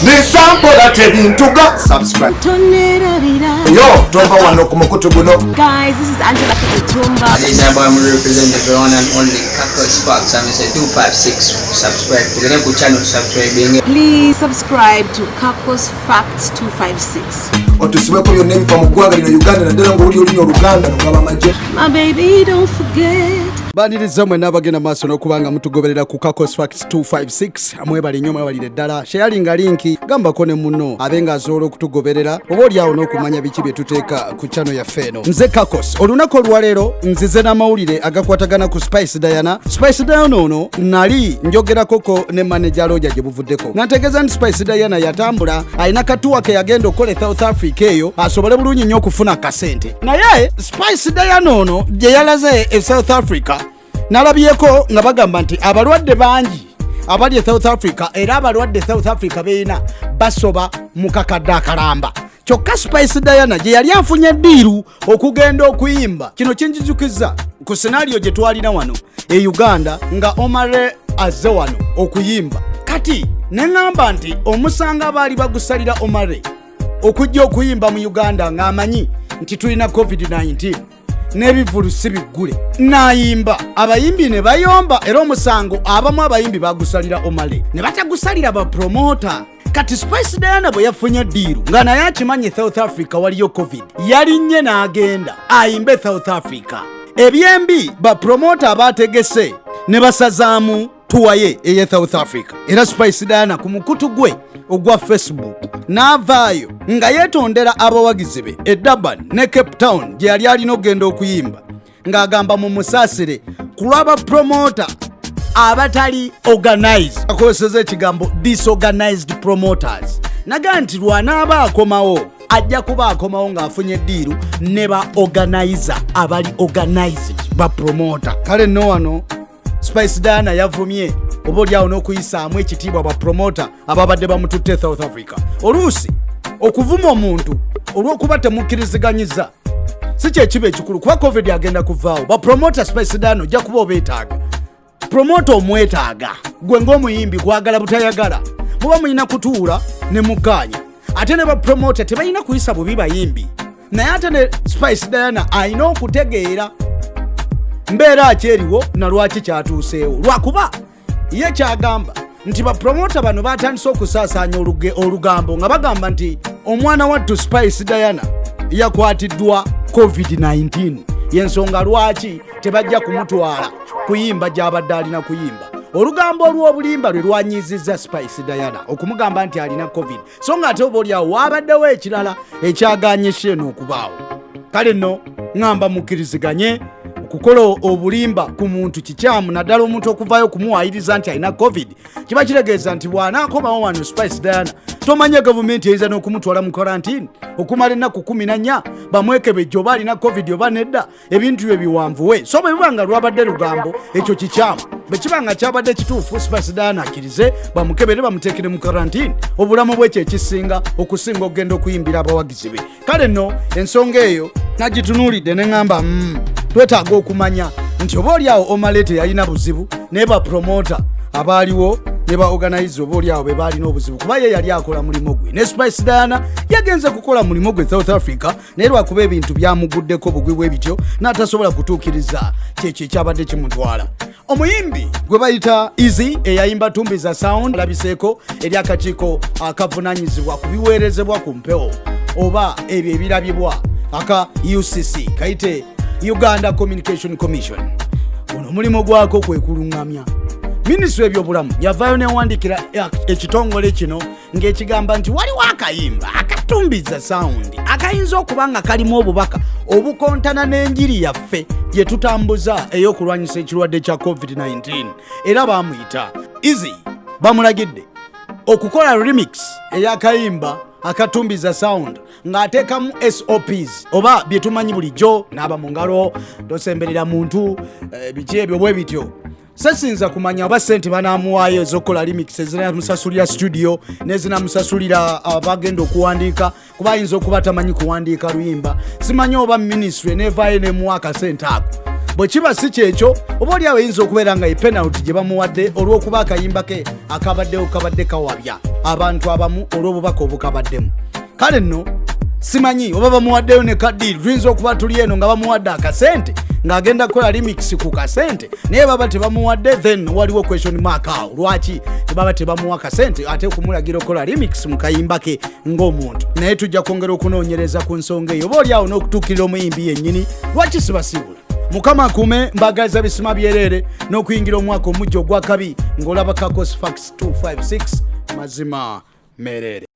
Nisampola tebintuga subscribe. Yo, Tumba wano kumukutu guno. Guys, this is Angela Tumba. This is boy, I'm representing the one and only Cactus Facts. I'm say 256 subscribe to the channel. Subscribe. Please subscribe to Cactus Facts 256. Otusiwe ko yone mfa mugwaga lino Uganda na dela ngoli olino Uganda ngaba maje. My baby, don't forget. Baniriza mwe nabagenda maso n'okubanga mutugoberera ku Cactus Facts 256 amwebali nnyo mwebali ddala sharinga linki gamba kone muno abenga asobola okutugoberera oba oli awo n'okumanya biki bye tuteeka ku channel yaffe eno. Nze Cactus olunaku olwaleero nzize n'amawulire agakwatagana ku Spice Diana. Spice Diana ono nali njogerakoko ne manager Roger gye buvuddeko nategeeza nti Spice Diana yatambula alina katuwa ke yagenda okola South Africa eyo asobole bulungi nnyo okufuna akasente naye Spice Diana ono gye yalaze e South Africa nalabyeko nga bagamba nti abalwadde bangi abali South Africa era abalwadde South Africa beina basoba mukakadde akalamba kyokka Spice Diana gye yali afunye ddiiru okugenda okuyimba. Kino kinjijukiza ku scenario gye twalina wano e Uganda nga Omare azze wano okuyimba kati neŋŋamba nti omusanga baali bagusalira Omare okujja okuyimba mu Uganda ng'amanyi nti tulina COVID-19 n'ebivulu si biggule nayimba abayimbi ne bayomba era omusango abamu abayimbi bagusalira Omale ne batagusalira ba promoter. Kati Spice Diana bwe yafunye ddiiru nga naye akimanye South Africa waliyo COVID yali nnye n'agenda ayimbe South Africa ebyembi ba promoter abategese ne basazaamu tuwaye eye South Africa era Spice Diana ku mukutu gwe ogwa Facebook n'avaayo nga yeetondera abawagizi be e Durban ne Cape Town gye yali alina okugenda okuyimba ng'agamba mu musaasire ku lw'aba promoter abatali organized akozesa ekigambo disorganized promoters naga nti lwanaaba akomawo ajja kuba akomawo ng'afunye ddiiru ne ba organizer abali organized ba promoter. Kale nno wano Spice Diana yavumye oba olyawo n'okuyisaamu ekitiibwa ba promoter ababadde bamututte South Africa. Oluusi okuvuma omuntu olw'okuba temukkiriziganyizza si kyekiba ekikulu kuba COVID agenda kuvaawo. Ba promoter Spice Diana ojja kuba obeetaaga promoter omwetaaga gwe ng'omuyimbi kwagala butayagala muba mulina kutuula ne mugaanya ate ne ba promoter tebalina kuyisa bubi bayimbi naye ate ne Spice Diana alina okutegeera mbeera akyeriwo na lwaki kyatuuseewo lwakuba ye kyagamba nti ba promoter bano batandise okusaasaanya olugambo nga bagamba nti omwana wattu Spice Diana yakwatiddwa COVID-19 yensonga lwaki tebajja kumutwala kuyimba gy'abadde alina kuyimba. Olugambo olw'obulimba lwe lwanyizizza Spice Diana okumugamba nti alina COVID so nga ate oba olyawo wabaddewo ekirala ekyaganyise n'okubaawo. Kale nno ŋŋamba mukkiriziganye okukola obulimba ku muntu kikyamu naddala omuntu okuvaayo okumuwaayiriza nti alina COVID kiba kiregeeza nti bw'anaakomawo wano Spice Diana tomanye gavumenti eyinza n'okumutwala mu quarantine okumala ennaku 14 bamwekebejja oba alina COVID oba nedda ebintu bye biwanvuwe so bwe biba nga lwabadde lugambo ekyo kikyamu bwe kiba nga kyabadde kituufu Spice Diana akkirize bamukebere bamuteekere mu quarantine obulamu bwe kye kisinga okusinga okugenda okuyimbira abawagizi be. Kale nno ensonga eyo nagitunuulidde ne ŋŋamba twetaaga okumanya nti oba oliawo Omale teyalina buzibu naye ba promoter abaaliwo ne ba organizer oba oliawo be baalina obuzibu kuba ye yali akola mulimu gwe ne Spice Diana yagenze kukola mulimu gwe South Africa naye lwakuba ebintu byamuguddeko bugwi bwe bityo n'atasobola kutuukiriza kyekyo ekyabadde kimutwala. Omuyimbi gwe bayita Easy eyayimba Tumbiza Sound alabiseeko eri akakiiko akavunaanyizibwa ku biweerezebwa ku mpewo oba ebyo ebirabibwa aka UCC kayite Uganda Communication Commission. Ono mulimu gwako kwe kuluŋŋamya minisitule ebyobulamu yavaayo newandikira ekitongole kino ng'ekigamba nti waliwo akayimba akatumbiza sound akayinza okuba nga kalimu obubaka obukontana n'enjiri yaffe gye tutambuza ey'okulwanyisa ekirwadde kya COVID-19 era baamuyita Easy bamulagidde okukola remix ey'akayimba akatumbiza sound ng'ateekamu SOPs oba bye tumanyi bulijjo n'aba mu ngalo tosemberera muntu biki ebyo bwe bityo sesinza kumanya oba sente banaamuwaayo ez'okukola remix ezinamusasulira studio n'ezinamusasulira abagenda okuwandiika kuba ayinza okuba tamanyi kuwandiika luyimba simanyi oba ministry nevaayo nemuwa akasente ako bwe kiba si kyekyo oba oli awo yinza okubeera nga penalty gye bamuwadde olw'okuba akayimba ke akabaddewo kabadde kawabya abantu abamu olw'obubaka obukabaddemu. Kale nno simanyi oba bamuwaddeyo ne kaddiiri, tuyinza okuba tuli eno nga bamuwadde akasente ng'agenda kukola remix ku kasente, naye baba tebamuwadde, then waliwo question mark awo. Lwaki baba tebamuwa kasente ate okumulagira okukola remix mu kayimba ke ng'omuntu? Naye tujja kwongera okunoonyereza ku nsonga eyo, oba oli awo n'okutuukirira omuyimbi yennyini, lwaki sibasibula? Mukama akuume, mbagaliza bisima byereere n'okuyingira omwaka omujja ogwakabi ng'olaba Kakos Facts 256 mazima mereere.